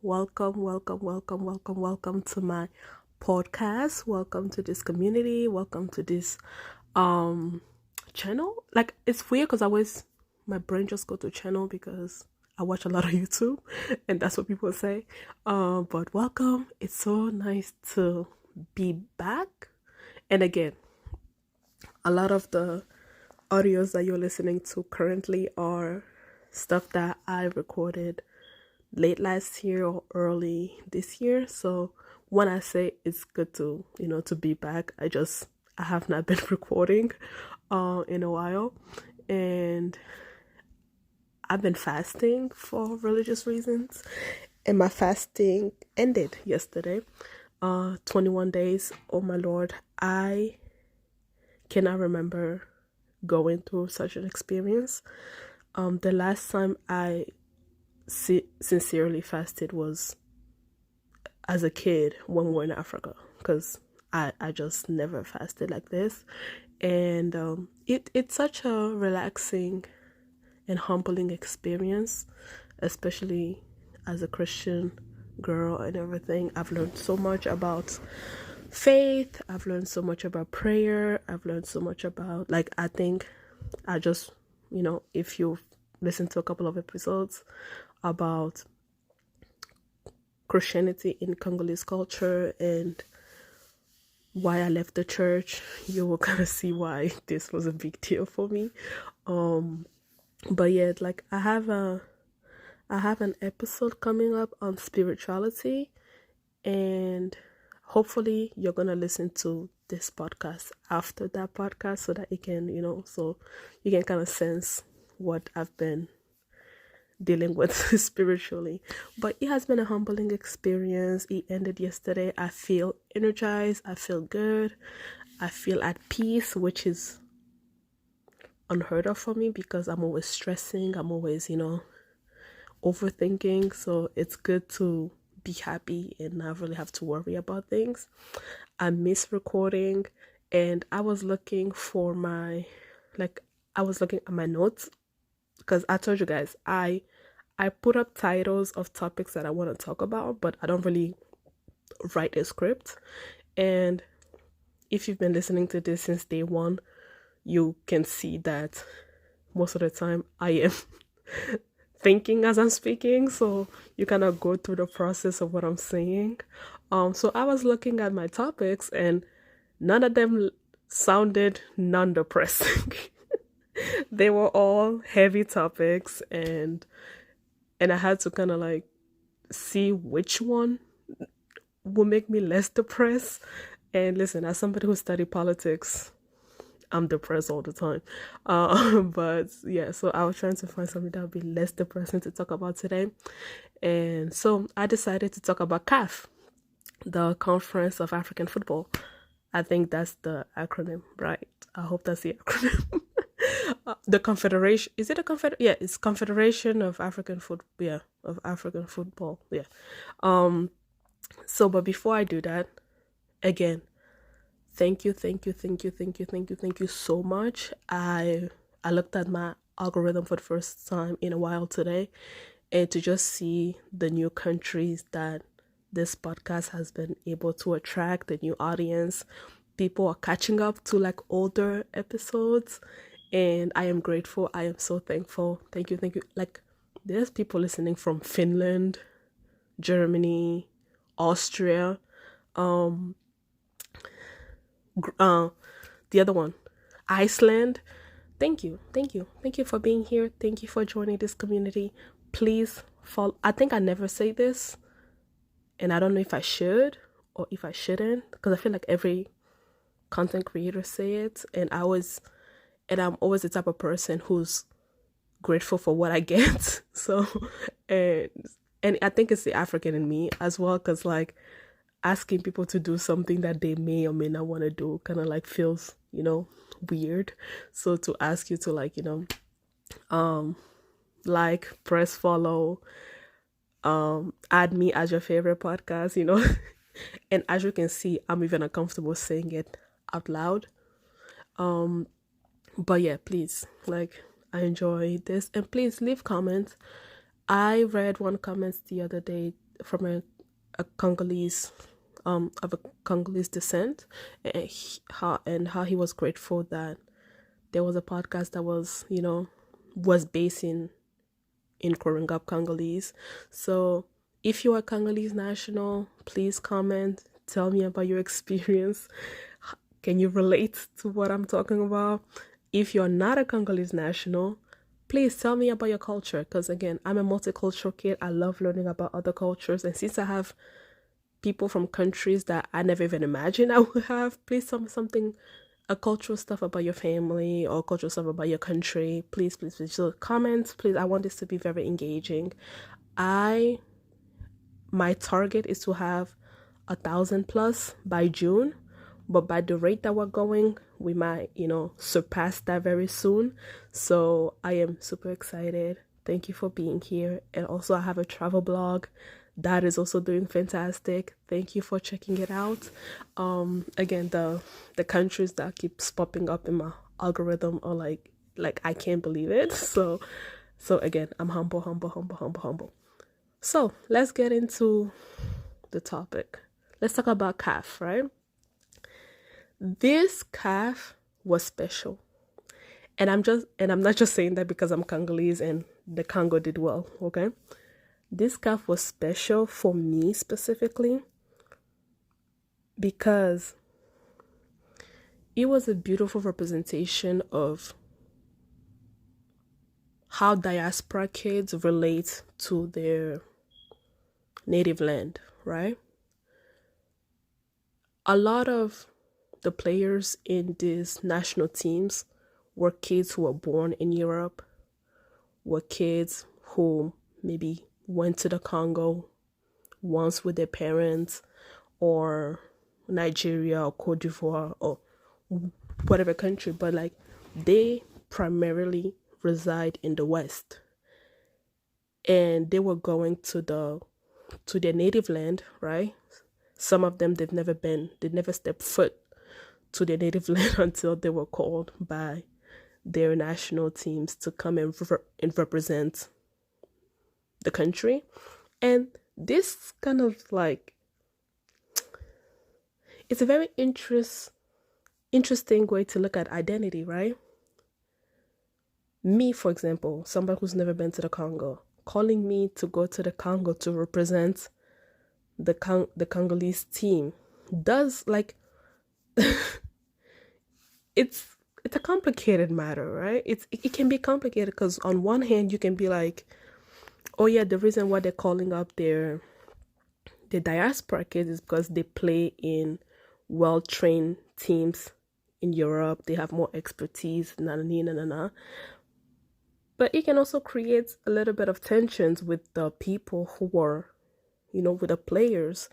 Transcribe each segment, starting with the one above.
welcome to my podcast. Welcome to this community. Welcome to this channel. Like, it's weird because my brain just go to channel because I watch a lot of YouTube and that's what people say. But welcome. It's so nice to be back. And again, a lot of the audios that you're listening to currently are stuff that I recorded late last year or early this year. So when I say it's good to to be back, I have not been recording in a while, and I've been fasting for religious reasons, and my fasting ended yesterday. 21 days. Oh my Lord, I cannot remember going through such an experience. The last time I sincerely fasted was as a kid when we were in Africa, because I just never fasted like this, and it's such a relaxing and humbling experience, especially as a Christian girl and everything. I've learned so much about faith. I've learned so much about prayer. I've learned so much about, like, I think I just, if you've listened to a couple of episodes about Christianity in Congolese culture and why I left the church, you will kind of see why this was a big deal for me. But yeah, like, I have an episode coming up on spirituality, and hopefully you're gonna listen to this podcast after that podcast so that you can, so you can kind of sense what I've been dealing with spiritually. But it has been a humbling experience. It ended yesterday. I feel energized. I feel good. I feel at peace, which is unheard of for me because I'm always stressing. I'm always, overthinking. So it's good to be happy and not really have to worry about things. I miss recording, and I was looking at my notes, because I told you guys I put up titles of topics that I want to talk about, but I don't really write a script. And if you've been listening to this since day one, you can see that most of the time I am thinking as I'm speaking, so you kind of go through the process of what I'm saying. So I was looking at my topics, and none of them sounded non-depressing. They were all heavy topics, and I had to kind of like see which one will make me less depressed. And listen, as somebody who studied politics, I'm depressed all the time. But yeah, so I was trying to find something that would be less depressing to talk about today. And so I decided to talk about CAF, the Conference of African Football. I think that's the acronym, right? I hope that's the acronym. The Confederation, is it a confederation? Yeah, it's Confederation of African Football. Yeah, of African Football. Yeah. So, but before I do that, again, thank you so much. I looked at my algorithm for the first time in a while today, and to just see the new countries that this podcast has been able to attract, the new audience, people are catching up to like older episodes, and I am grateful. I am so thankful. Thank you. Like, there's people listening from Finland, Germany, Austria, the other one, Iceland. Thank you for being here. Thank you for joining this community. Please follow. I think I never say this, and I don't know if I should or if I shouldn't, because I feel like every content creator say it, and I'm always the type of person who's grateful for what I get. So, and I think it's the African in me as well, because like asking people to do something that they may or may not want to do kind of like feels, weird. So to ask you to like, like, press follow, add me as your favorite podcast, and as you can see, I'm even uncomfortable saying it out loud. But yeah, please, like, I enjoy this, and please leave comments. I read one comment the other day from a Congolese of a Congolese descent, and how he was grateful that there was a podcast that was, was based in growing up Congolese. So if you are Congolese national, please comment, tell me about your experience. Can you relate to what I'm talking about? If you're not a Congolese national, please tell me about your culture, because again, I'm a multicultural kid. I love learning about other cultures, and since I have people from countries that I never even imagined I would have, please tell me something, a cultural stuff about your family or cultural stuff about your country. Please, please, please. So comment, please. I want this to be very engaging. My target is to have 1,000 plus by June, but by the rate that we're going, we might, surpass that very soon. So I am super excited. Thank you for being here. And also I have a travel blog that is also doing fantastic. Thank you for checking it out. Again, the countries that keeps popping up in my algorithm are like I can't believe it. So again, I'm humble. So let's get into the topic. Let's talk about CAF, right? This CAF was special. And I'm not just saying that because I'm Congolese and the Congo did well, okay? This CAF was special for me specifically because it was a beautiful representation of how diaspora kids relate to their native land, right? A lot of the players in these national teams were kids who were born in Europe, were kids who maybe went to the Congo once with their parents, or Nigeria or Cote d'Ivoire or whatever country, but like they primarily reside in the West, and they were going to their native land, right? Some of them they'd never stepped foot to their native land until they were called by their national teams to come and represent the country. And this kind of like, it's a very interesting way to look at identity, right? Me, for example, somebody who's never been to the Congo, calling me to go to the Congo to represent the Congolese team does like it's a complicated matter, right? It can be complicated because on one hand you can be like, oh yeah, the reason why they're calling up their diaspora kids is because they play in well-trained teams in Europe. They have more expertise, na. But it can also create a little bit of tensions with the people who are, with the players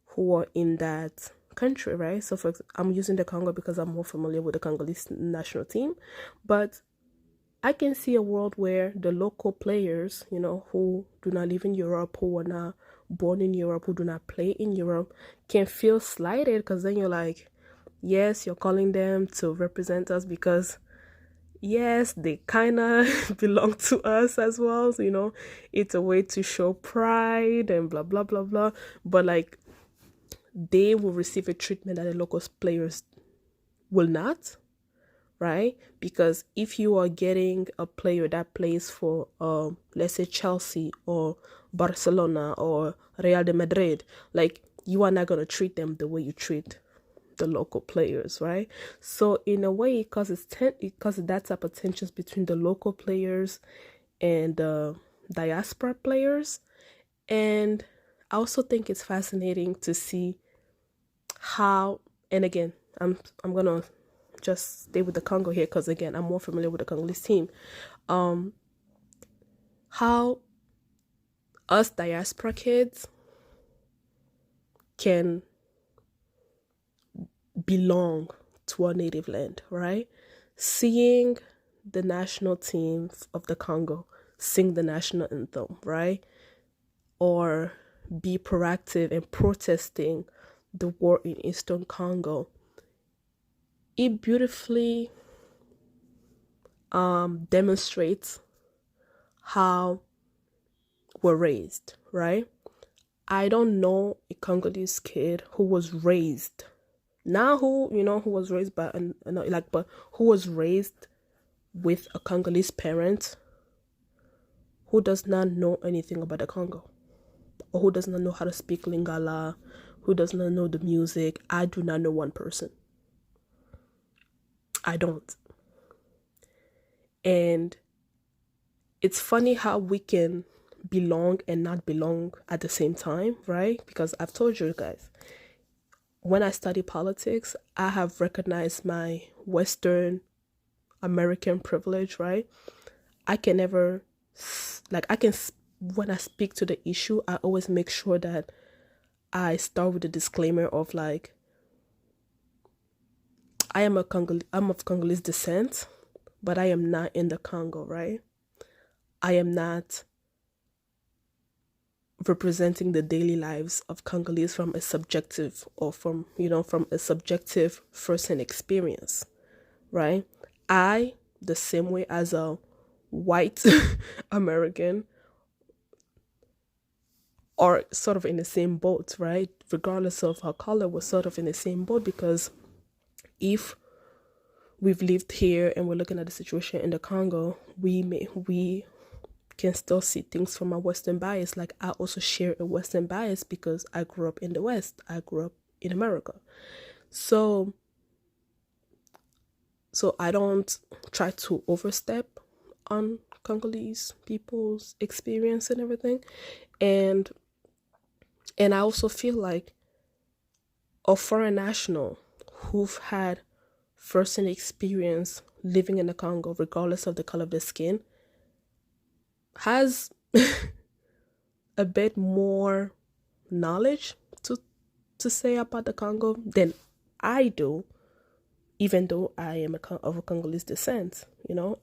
who are in that country, right? So I'm using the Congo because I'm more familiar with the Congolese national team, but I can see a world where the local players, who do not live in Europe, who are not born in Europe, who do not play in Europe, can feel slighted, because then you're like, yes, you're calling them to represent us because yes, they kind of belong to us as well. So, it's a way to show pride and blah, blah, blah, blah. But like, they will receive a treatment that the local players will not, right? Because if you are getting a player that plays for, let's say Chelsea or Barcelona or Real de Madrid, like you are not going to treat them the way you treat the local players, right? So in a way, it causes that type of tensions between the local players and the diaspora players. And I also think it's fascinating to see how, and again, I'm gonna just stay with the Congo here because again, I'm more familiar with the Congolese team. How us diaspora kids can belong to our native land, right? Seeing the national team of the Congo sing the national anthem, right? Or be proactive in protesting the war in Eastern Congo. It beautifully demonstrates how we're raised, right? I don't know a Congolese kid who was raised, not who, who was raised by, but who was raised with a Congolese parent who does not know anything about the Congo, or who does not know how to speak Lingala, who does not know the music. I do not know one person. I don't. And it's funny how we can belong and not belong at the same time, right? Because I've told you guys, when I study politics, I have recognized my Western American privilege, right? I can never, when I speak to the issue, I always make sure that I start with a disclaimer of like, I'm of Congolese descent, but I am not in the Congo, right? I am not representing the daily lives of Congolese from a subjective or from a subjective first-hand experience, right? I, the same way as a white American, are sort of in the same boat, right? Regardless of our color, we're sort of in the same boat, because if we've lived here and we're looking at the situation in the Congo, we can still see things from a Western bias. Like, I also share a Western bias because I grew up in the West. I grew up in America. So I don't try to overstep on Congolese people's experience and everything. And I also feel like a foreign national who've had first-hand experience living in the Congo, regardless of the color of their skin, has a bit more knowledge to say about the Congo than I do, even though I am of a Congolese descent.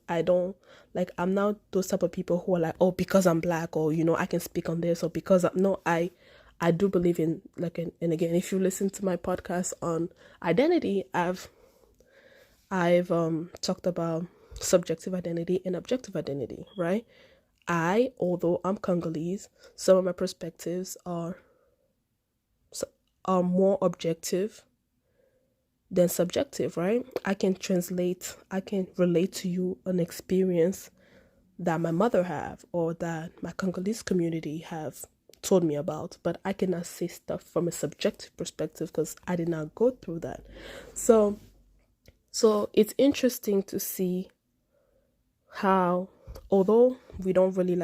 I don't, like, I'm not those type of people who are like, oh, because I'm black, or I can speak on this, or because I do believe in, like, and again, if you listen to my podcast on identity, I've talked about subjective identity and objective identity, right? Although I'm Congolese, some of my perspectives are more objective than subjective, right? I can relate to you an experience that my mother have, or that my Congolese community have told me about, but I cannot say stuff from a subjective perspective because I did not go through that. So it's interesting to see how, although we don't really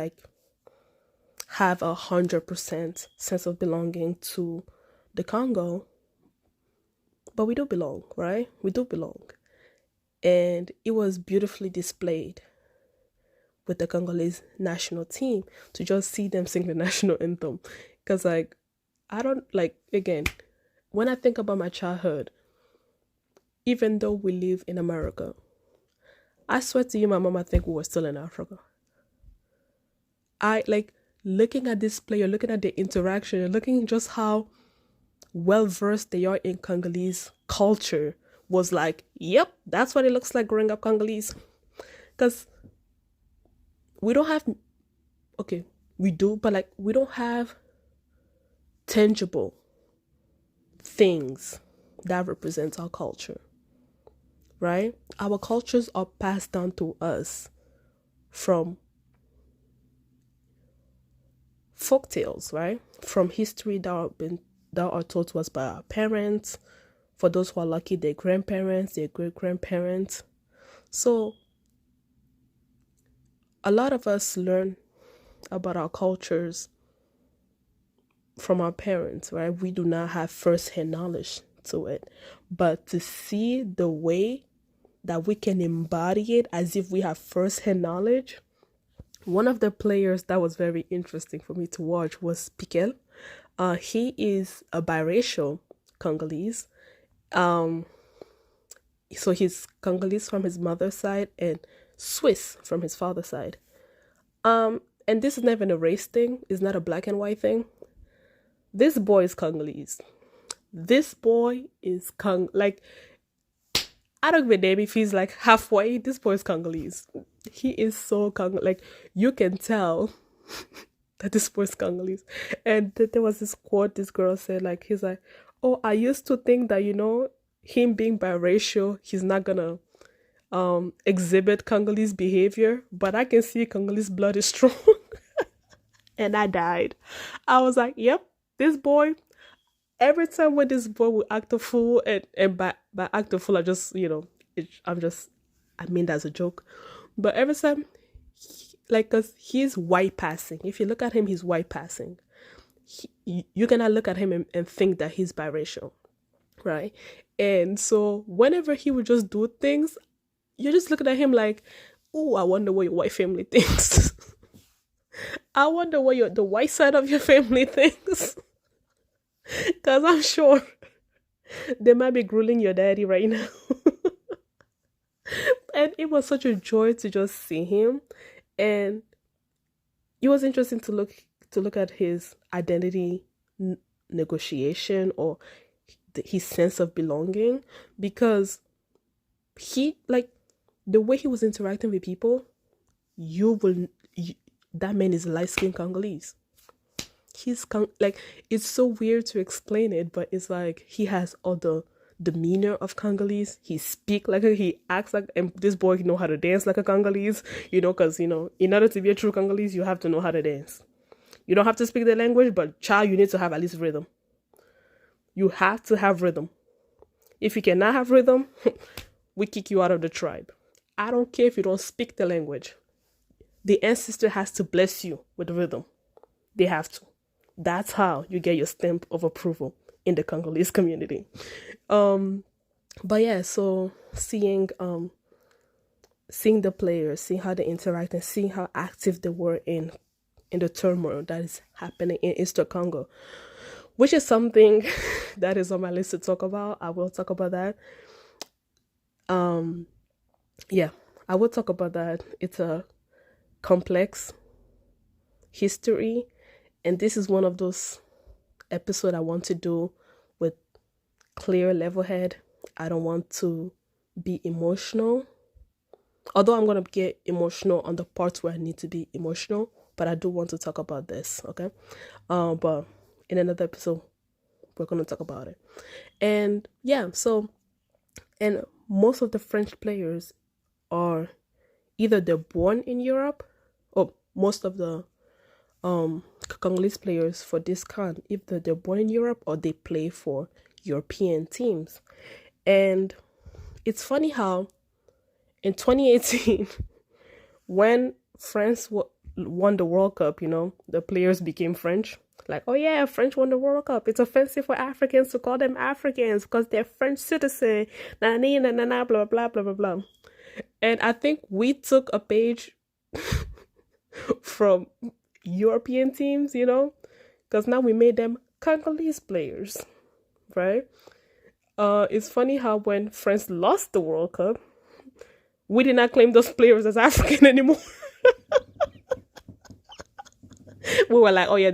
have 100% sense of belonging to the Congo, but we do belong, right? We do belong. And it was beautifully displayed with the Congolese national team to just see them sing the national anthem. Because, like, I don't, again, when I think about my childhood, even though we live in America, I swear to you, my mom, I think we were still in Africa. Looking at this player, looking at the interaction, looking just how well-versed they are in Congolese culture, was like, yep, that's what it looks like growing up Congolese. Because we don't have, okay, we do, but we don't have tangible things that represent our culture, right? Our cultures are passed down to us from folk tales, right? From history that are taught to us by our parents. For those who are lucky, their grandparents, their great-grandparents. So a lot of us learn about our cultures from our parents, right? We do not have first-hand knowledge to it. But to see the way that we can embody it as if we have first-hand knowledge, one of the players that was very interesting for me to watch was Piquel. He is a biracial Congolese. So he's Congolese from his mother's side and Swiss from his father's side. And this is never a race thing. It's not a black and white thing. This boy is Congolese. This boy is I don't give a damn if he's like halfway. This boy is Congolese. He is so Congolese. Like, you can tell that this boy's Congolese. And there was this quote this girl said, like, he's like, oh, I used to think that, him being biracial, he's not gonna exhibit Congolese behavior, but I can see Congolese blood is strong. And I died. I was like, yep, this boy, every time when this boy will act a fool, and by act a fool, I just, I mean, that's a joke. But every time, like, because he's white passing. If you look at him, he's white passing. You cannot look at him and think that he's biracial, right? And so whenever he would just do things, you're just looking at him like, oh, I wonder what your white family thinks. I wonder what the white side of your family thinks. Because I'm sure they might be grueling your daddy right now. And it was such a joy to just see him. And it was interesting to look at his identity negotiation, or his sense of belonging, because the way he was interacting with people, that man is light-skinned Congolese. It's so weird to explain it, but it's like he has all the demeanor of Congolese. He acts like, and this boy know how to dance like a Congolese, because, in order to be a true Congolese, you have to know how to dance. You don't have to speak the language, but child, you need to have at least rhythm. You have to have rhythm. If you cannot have rhythm, we kick you out of the tribe. I don't care if you don't speak the language. The ancestor has to bless you with rhythm. They have to. That's how you get your stamp of approval in the Congolese community. But yeah, so seeing the players, seeing how they interact, and seeing how active they were in the turmoil that is happening in Eastern Congo, which is something that is on my list to talk about. I will talk about that. Yeah, I will talk about that. It's a complex history, and this is one of those episodes I want to do with clear level head. I don't want to be emotional, although I'm going to get emotional on the parts where I need to be emotional, but I do want to talk about this, okay? But in another episode, we're going to talk about it. And yeah, so, and most of the French players are either they're born in Europe, or most of the Congolese players for this CAN, either they're born in Europe or they play for European teams. And it's funny how in 2018, when France won the World Cup, the players became French. Like, oh yeah, French won the World Cup. It's offensive for Africans to call them Africans because they're French citizens. Blah, blah, blah, blah, blah, blah. And I think we took a page from European teams, because now we made them Congolese players, right? It's funny how when France lost the World Cup, we did not claim those players as African anymore. We were like, oh yeah,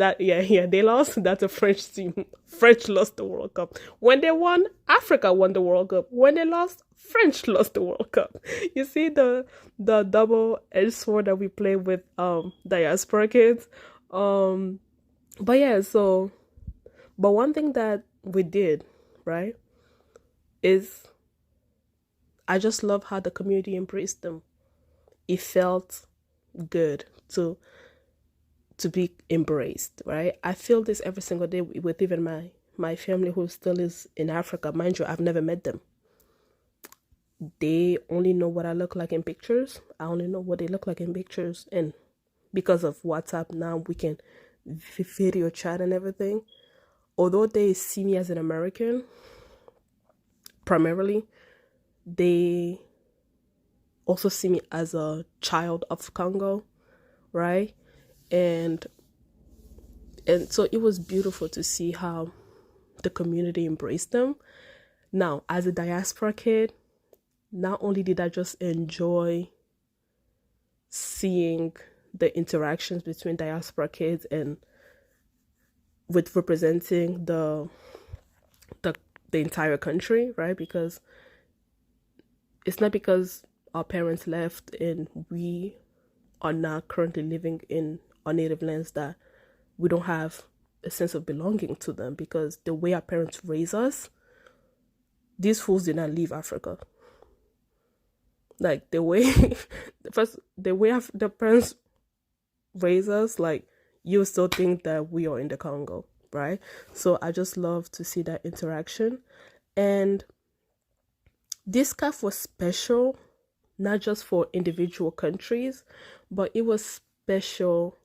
they lost. That's a French team. French lost the World Cup. When they won, Africa won the World Cup. When they lost, French lost the World Cup. You see the double-edged sword that we play with diaspora kids. But yeah, but one thing that we did, right, is I just love how the community embraced them. It felt good to be embraced, right? I feel this every single day with even my family who still is in Africa. Mind you, I've never met them. They only know what I look like in pictures. I only know what they look like in pictures. And because of WhatsApp now, we can video chat and everything. Although they see me as an American, primarily, they also see me as a child of Congo, right? And so it was beautiful to see how the community embraced them. Now, as a diaspora kid, not only did I just enjoy seeing the interactions between diaspora kids and with representing the entire country, right? Because it's not because our parents left and we are not currently living in our native lands that we don't have a sense of belonging to them, because the way our parents raise us, these fools did not leave Africa. Like the way the parents raise us, like you still think that we are in the Congo, right? So I just love to see that interaction. And this CAF was special, not just for individual countries, but it was special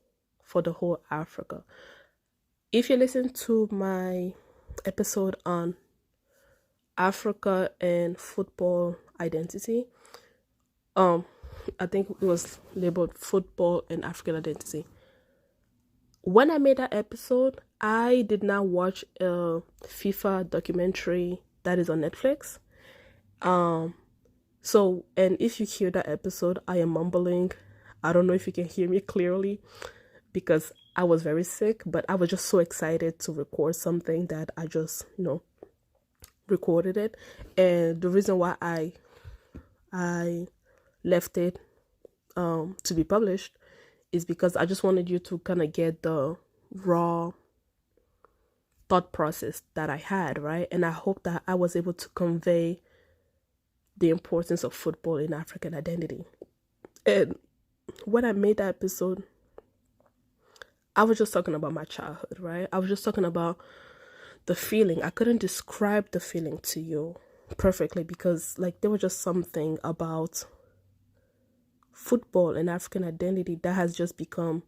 for the whole Africa. If you listen to my episode on Africa and football identity, I think it was labeled Football and African Identity. When I made that episode, I did not watch a FIFA documentary that is on Netflix. So, and if you hear that episode, I am mumbling. I don't know if you can hear me clearly because I was very sick, but I was just so excited to record something that I just, recorded it. And the reason why I left it to be published is because I just wanted you to kind of get the raw thought process that I had, right? And I hope that I was able to convey the importance of football in African identity. And when I made that episode, I was just talking about my childhood, right? I was just talking about the feeling. I couldn't describe the feeling to you perfectly because there was just something about football and African identity that has just become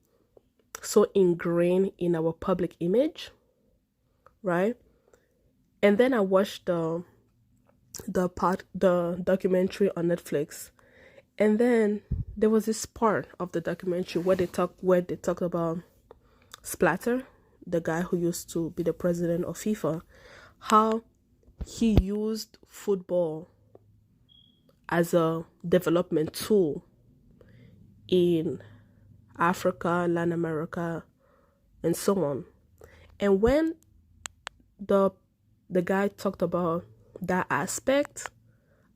so ingrained in our public image, right? And then I watched the documentary on Netflix, and then there was this part of the documentary where they talked about Splatter, the guy who used to be the president of FIFA, how he used football as a development tool in Africa, Latin America, and so on. And when the guy talked about that aspect,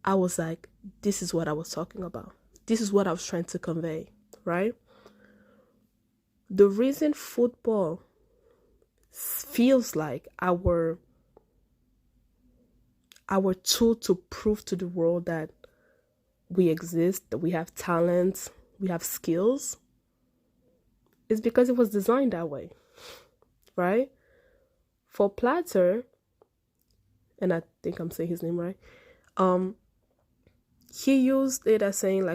I was like, this is what I was talking about. This is what I was trying to convey, right? The reason football feels like our tool to prove to the world that we exist, that we have talents, we have skills, is because it was designed that way, right? For Platter, and I think I'm saying his name right, he used it as saying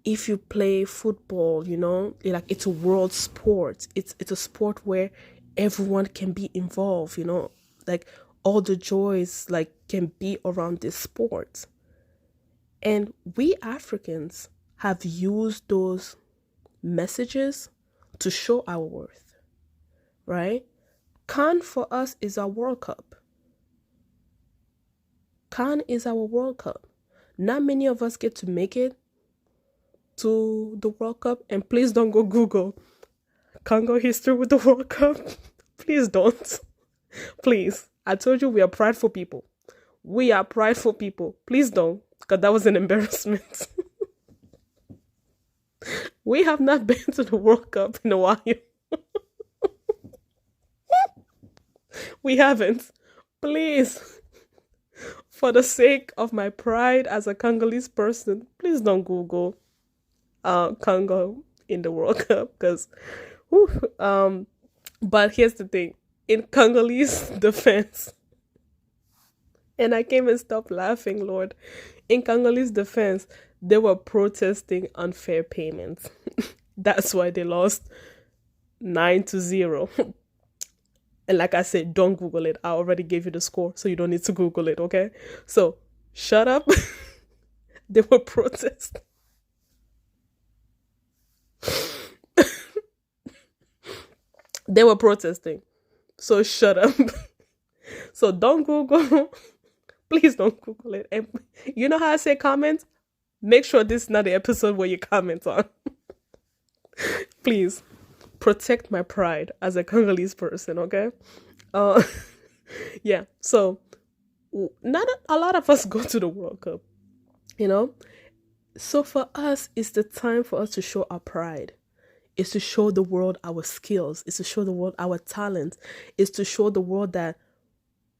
if you play football, it's a world sport. It's a sport where everyone can be involved, all the joys can be around this sport. And we Africans have used those messages to show our worth, right? CAN for us is our World Cup. CAN is our World Cup. Not many of us get to make it to the World Cup. And please don't go Google Congo history with the World Cup. Please don't. Please. I told you we are prideful people. We are prideful people. Please don't, because that was an embarrassment. We have not been to the World Cup in a while. We haven't. Please, for the sake of my pride as a Congolese person, please don't Google Congo in the World Cup, because but here's the thing. In Congolese defense, and I can't even stop laughing, Lord. In Congolese defense, they were protesting unfair payments. That's why they lost 9-0. And like I said, don't Google it. I already gave you the score, so you don't need to Google it, okay? So, shut up. They were protesting. They were protesting. So, shut up. So, don't Google. Please don't Google it. And you know how I say comment? Make sure this is not the episode where you comment on. Please. Protect my pride as a Congolese person, okay? Yeah, so not a lot of us go to the World Cup, So for us, it's the time for us to show our pride. is to show the world our skills, is to show the world our talent, is to show the world that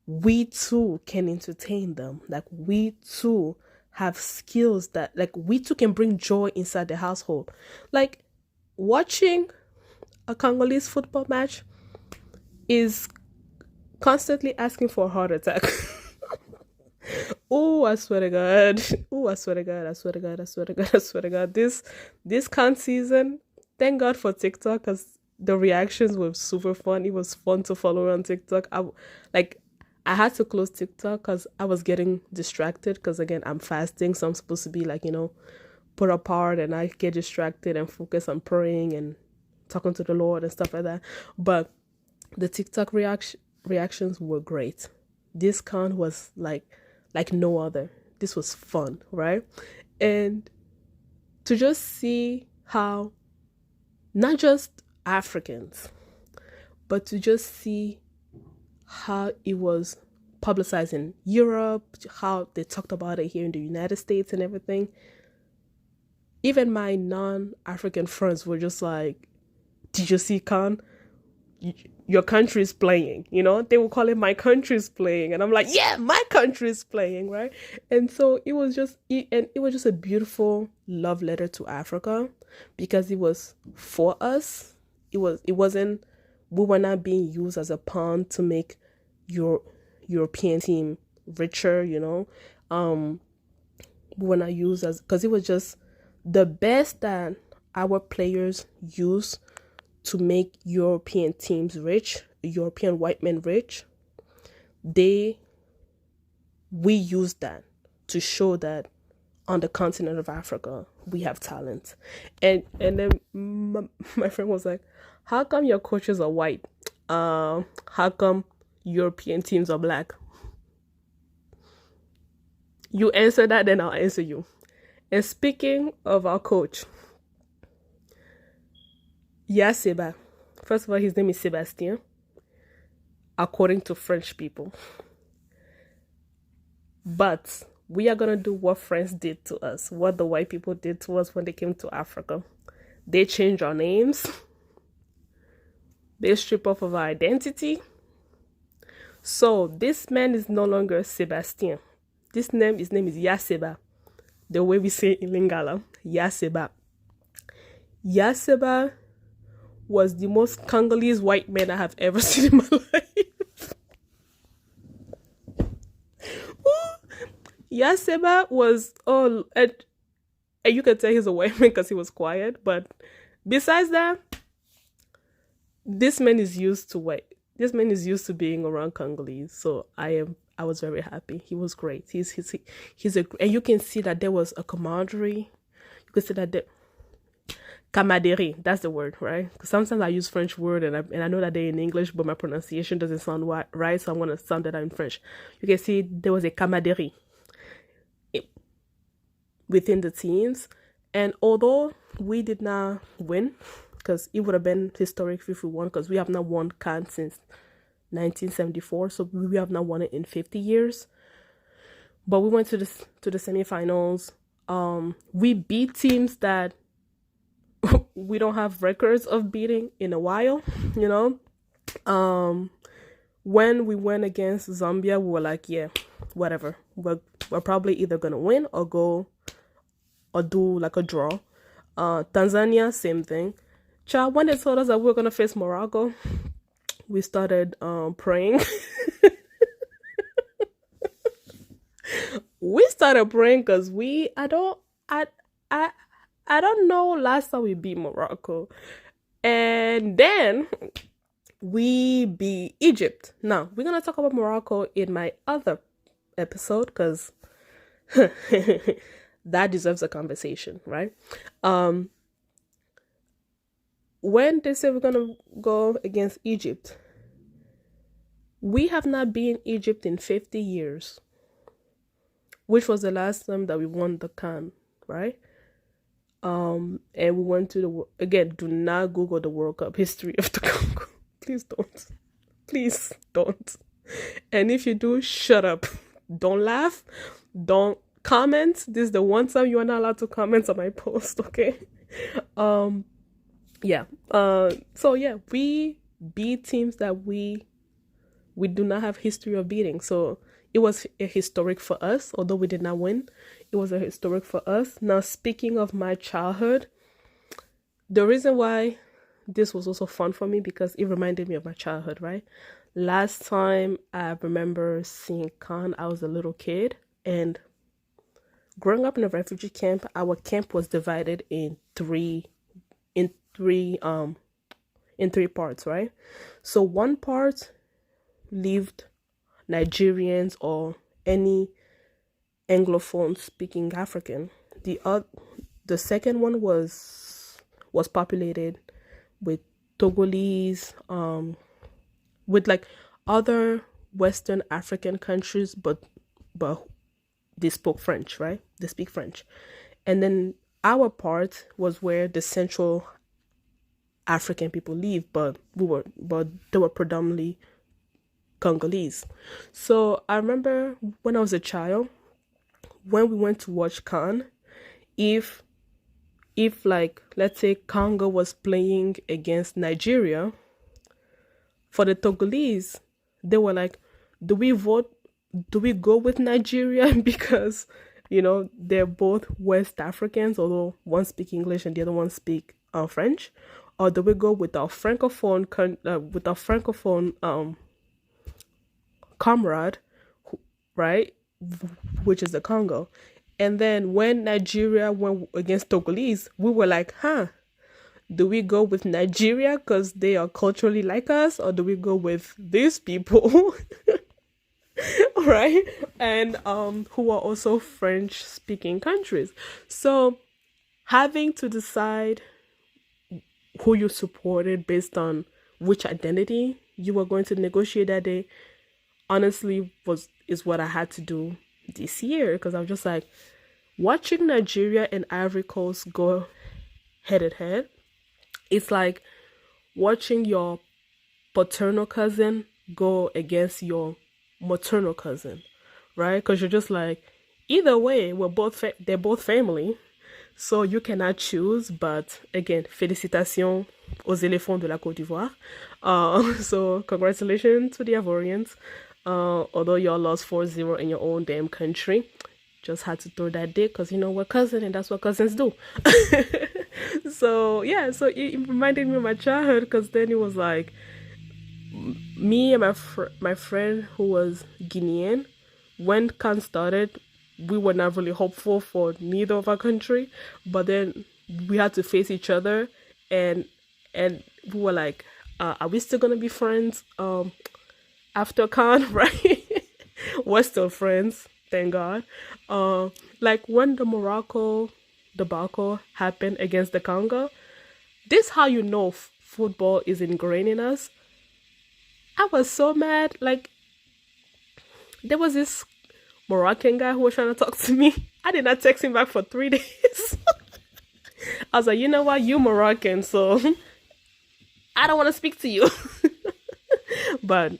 we too can entertain them. Like we too have skills that like we too can bring joy inside the household. Like watching a Congolese football match is constantly asking for a heart attack. Oh, I swear to God. Oh, I swear to God. I swear to God. I swear to God. I swear to God. This con season, thank God for TikTok because the reactions were super fun. It was fun to follow on TikTok. I had to close TikTok because I was getting distracted because again I'm fasting, so I'm supposed to be like, put apart, and I get distracted and focus on praying and talking to the Lord and stuff like that. But the TikTok reactions were great. This con was like no other. This was fun, right? And to just see how not just Africans, but to just see how it was publicized in Europe, how they talked about it here in the United States and everything. Even my non-African friends were just like, did you see Khan? Your country's playing, they will call it my country's playing, and I'm like, yeah, my country's playing, right? And so it was just a beautiful love letter to Africa, because it was for us. We were not being used as a pawn to make your European team richer, we were not used as, because it was just the best that our players use to make European teams rich, European white men rich. We use that to show that on the continent of Africa we have talent. And then my friend was like, how come your coaches are white? How come European teams are black? You answer that, then I'll answer you. And speaking of our coach, Yaseba. First of all, his name is Sebastien, according to French people. But we are going to do what France did to us, what the white people did to us when they came to Africa. They changed our names. They strip off of our identity. So this man is no longer Sebastien. His name is Yaseba. The way we say in Lingala, Yaseba. Yaseba was the most Congolese white man I have ever seen in my life. Yaseba was, and you can tell he's a white man because he was quiet, but besides that, this man is used to being around Congolese. So I was very happy. He was great. And you can see that there was a camaraderie. You can see that camaraderie, that's the word, right? Because sometimes I use French word and I know that they're in English, but my pronunciation doesn't sound right, so I want to sound that out in French. You can see there was a camaraderie within the teams, and although we did not win, because it would have been historic if we won, because we have not won CAN since 1974, so we have not won it in 50 years. But we went to the semifinals. We beat teams that we don't have records of beating in a while, when we went against Zambia, we were like, yeah, whatever, we're probably either gonna win or go or do like a draw. Tanzania, same thing. Child, when they told us that we were gonna face Morocco, we started praying. We started praying because I don't know last time we beat Morocco. And then we beat Egypt. Now, we're going to talk about Morocco in my other episode because that deserves a conversation, right? When they say we're going to go against Egypt, we have not been Egypt in 50 years, which was the last time that we won the CAN, right? And we went to again, do not Google the World Cup history of the Congo. Please don't. And if you do, shut up. Don't laugh. Don't comment. This is the one time you are not allowed to comment on my post, okay? Yeah. So yeah, we beat teams that we do not have history of beating. So it was a historic for us, although we did not win. It was a historic for us. Now, speaking of my childhood, the reason why this was also fun for me because it reminded me of my childhood, right? Last time I remember seeing Khan, I was a little kid, and growing up in a refugee camp, our camp was divided in three in three parts, right? So one part lived Nigerians or any Anglophone speaking African. The second one was populated with Togolese, with like other Western African countries, but they spoke French, right? They speak French. And then our part was where the Central African people live, but they were predominantly Congolese. So I remember when I was a child, when we went to watch Khan, if like let's say Congo was playing against Nigeria, for the Togolese, they were like, do we vote? Do we go with Nigeria because they're both West Africans, although one speak English and the other one speak French, or do we go with our francophone comrade, right, which is the Congo? And then when Nigeria went against Togolese, we were like, do we go with Nigeria because they are culturally like us, or do we go with these people, right? And who are also French-speaking countries. So having to decide who you supported based on which identity you were going to negotiate that day, honestly, is what I had to do this year, because I was just like, watching Nigeria and Ivory Coast go head at head, it's like watching your paternal cousin go against your maternal cousin, right? Because you're just like, either way, they're both family, so you cannot choose. But again, félicitations aux éléphants de la Côte d'Ivoire. So congratulations to the Ivorians. Although y'all lost 4-0 in your own damn country, just had to throw that dick because we're cousin and that's what cousins do. So yeah, so it reminded me of my childhood, because then it was like me and my friend who was Guinean. When Khan started, we were not really hopeful for neither of our country, but then we had to face each other, and we were like, are we still gonna be friends after Khan? Right? We're still friends, thank God. Like when the Morocco debacle happened against the Congo, this how you know football is ingrained in us. I was so mad. Like, there was this Moroccan guy who was trying to talk to me. I did not text him back for 3 days. I was like, you know what, you Moroccan, so I don't want to speak to you. But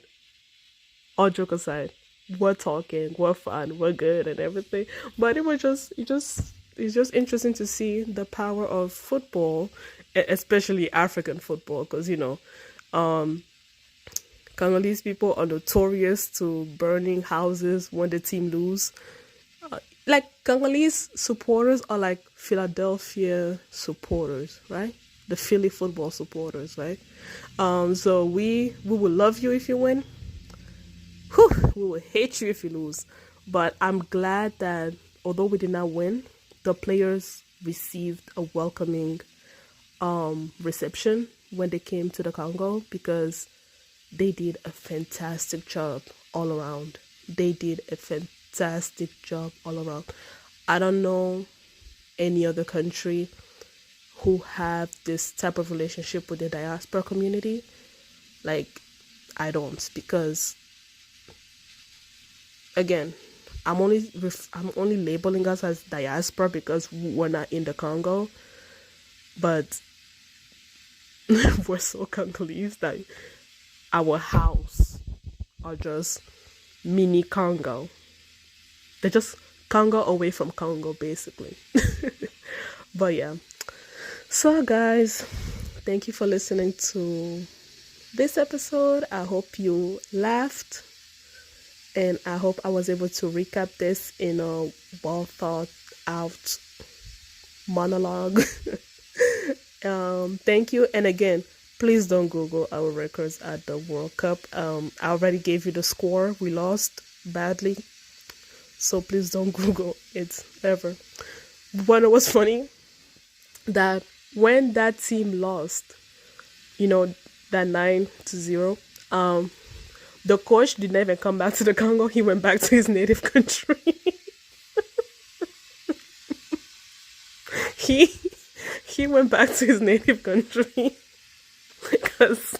all joke aside, we're talking, we're fun, we're good and everything. But it's just interesting to see the power of football, especially African football, because Congolese people are notorious to burning houses when the team lose. Like, Congolese supporters are like Philadelphia supporters, right? The Philly football supporters, right? So we will love you if you win. Whew, we will hate you if you lose. But I'm glad that although we did not win, the players received a welcoming reception when they came to the Congo, because they did a fantastic job all around. I don't know any other country who have this type of relationship with the diaspora community. Like, I don't, because again, I'm only labeling us as diaspora because we're not in the Congo, but we're so Congolese that our house are just mini Congo. They're just Congo away from Congo, basically. But yeah. So guys, thank you for listening to this episode. I hope you laughed, and I hope I was able to recap this in a well thought out monologue. Thank you. And again, please don't Google our records at the World Cup. I already gave you the score. We lost badly. So please don't Google it ever. But it was funny that when that team lost, that 9-0, the coach didn't even come back to the Congo. He went back to his native country. he went back to his native country because,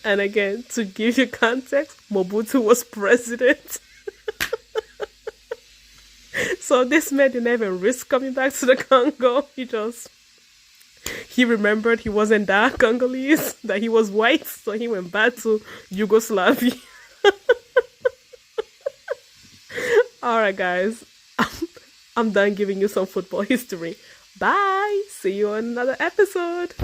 and again, to give you context, Mobutu was president. So this man didn't even risk coming back to the Congo. He remembered he wasn't that Congolese, that he was white, so he went back to Yugoslavia. Alright guys, I'm done giving you some football history. Bye! See you on another episode.